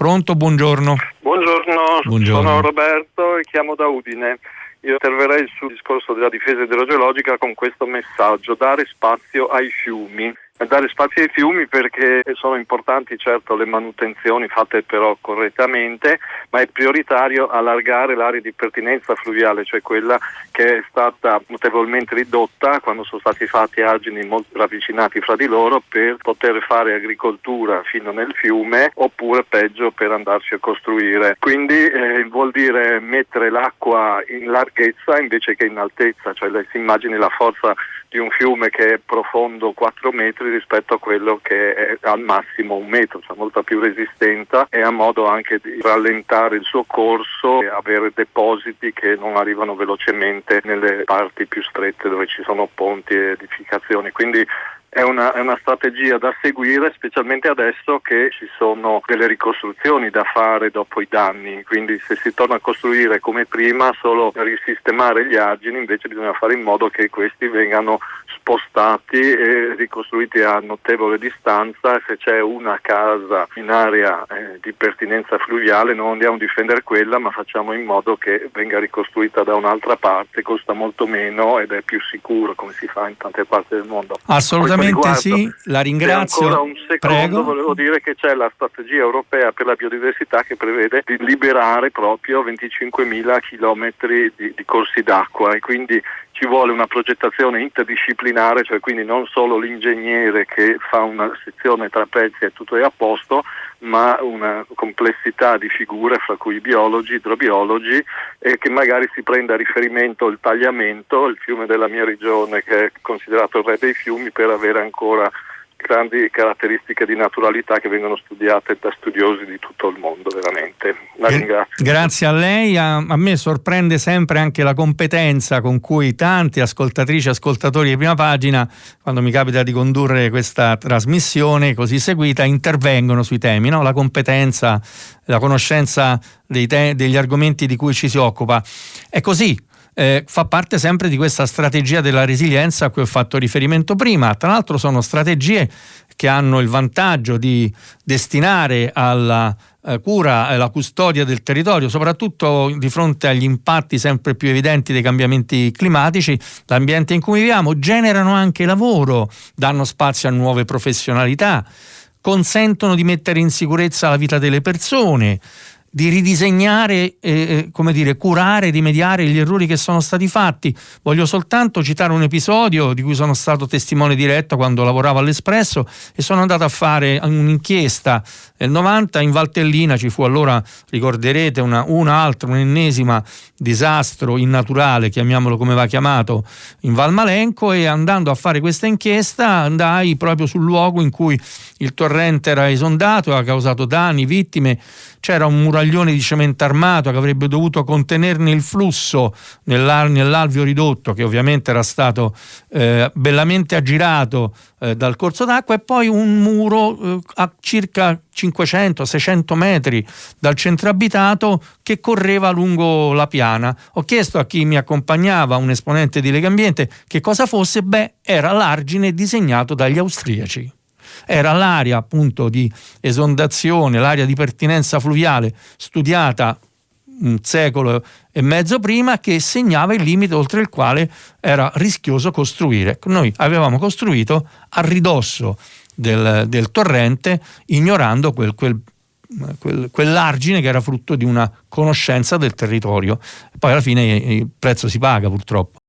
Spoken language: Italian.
Pronto, buongiorno. Buongiorno, sono Roberto e chiamo da Udine. Io interverrei sul discorso della difesa idrogeologica con questo messaggio: dare spazio ai fiumi. Dare spazio ai fiumi perché sono importanti certo le manutenzioni fatte però correttamente, ma è prioritario allargare l'area di pertinenza fluviale, cioè quella che è stata notevolmente ridotta quando sono stati fatti argini molto ravvicinati fra di loro per poter fare agricoltura fino nel fiume, oppure peggio per andarci a costruire. Quindi vuol dire mettere l'acqua in larghezza invece che in altezza, cioè si immagini la forza di un fiume che è profondo 4 metri rispetto a quello che è al massimo 1 metro, cioè molta più resistenza, e ha modo anche di rallentare il suo corso e avere depositi che non arrivano velocemente nelle parti più strette dove ci sono ponti e edificazioni. Quindi è una strategia da seguire, specialmente adesso che ci sono delle ricostruzioni da fare dopo i danni. Quindi se si torna a costruire come prima, solo per risistemare gli argini, invece bisogna fare in modo che questi vengano spostati e ricostruiti a notevole distanza. Se c'è una casa in area di pertinenza fluviale, non andiamo a difendere quella, ma facciamo in modo che venga ricostruita da un'altra parte, costa molto meno ed è più sicuro, come si fa in tante parti del mondo. Assolutamente sì, la ringrazio. Ancora un secondo, prego. Volevo dire che c'è la strategia europea per la biodiversità che prevede di liberare proprio 25.000 chilometri di corsi d'acqua, e quindi ci vuole una progettazione interdisciplinare, cioè quindi non solo l'ingegnere che fa una sezione tra pezzi e tutto è a posto, ma una complessità di figure, fra cui biologi, idrobiologi, e che magari si prenda a riferimento il Tagliamento, il fiume della mia regione che è considerato il re dei fiumi, per avere ancora grandi caratteristiche di naturalità che vengono studiate da studiosi di tutto il mondo, veramente. La ringrazio. Grazie a lei. A me sorprende sempre anche la competenza con cui tanti ascoltatrici e ascoltatori di Prima Pagina, quando mi capita di condurre questa trasmissione così seguita, intervengono sui temi, no? La competenza, la conoscenza degli argomenti di cui ci si occupa. È così. Fa parte sempre di questa strategia della resilienza a cui ho fatto riferimento prima. Tra l'altro sono strategie che hanno il vantaggio di destinare alla cura e alla custodia del territorio, soprattutto di fronte agli impatti sempre più evidenti dei cambiamenti climatici. L'ambiente in cui viviamo, generano anche lavoro, danno spazio a nuove professionalità, consentono di mettere in sicurezza la vita delle persone, di ridisegnare, curare, rimediare gli errori che sono stati fatti. Voglio soltanto citare un episodio di cui sono stato testimone diretto quando lavoravo all'Espresso, e sono andato a fare un'inchiesta nel 90 in Valtellina. Ci fu allora, ricorderete, un ennesima disastro innaturale, chiamiamolo come va chiamato, in Val Malenco, e andando a fare questa inchiesta andai proprio sul luogo in cui il torrente era esondato, ha causato danni, vittime. C'era un muraglione di cemento armato che avrebbe dovuto contenerne il flusso nell'alveo ridotto, che ovviamente era stato bellamente aggirato dal corso d'acqua, e poi un muro a circa 500-600 metri dal centro abitato che correva lungo la piana. Ho chiesto a chi mi accompagnava, un esponente di Legambiente, che cosa fosse. Era l'argine disegnato dagli austriaci. Era l'area appunto di esondazione, l'area di pertinenza fluviale studiata 1 secolo e mezzo prima, che segnava il limite oltre il quale era rischioso costruire. Noi avevamo costruito a ridosso del torrente, ignorando quell'argine che era frutto di una conoscenza del territorio. Poi alla fine il prezzo si paga, purtroppo.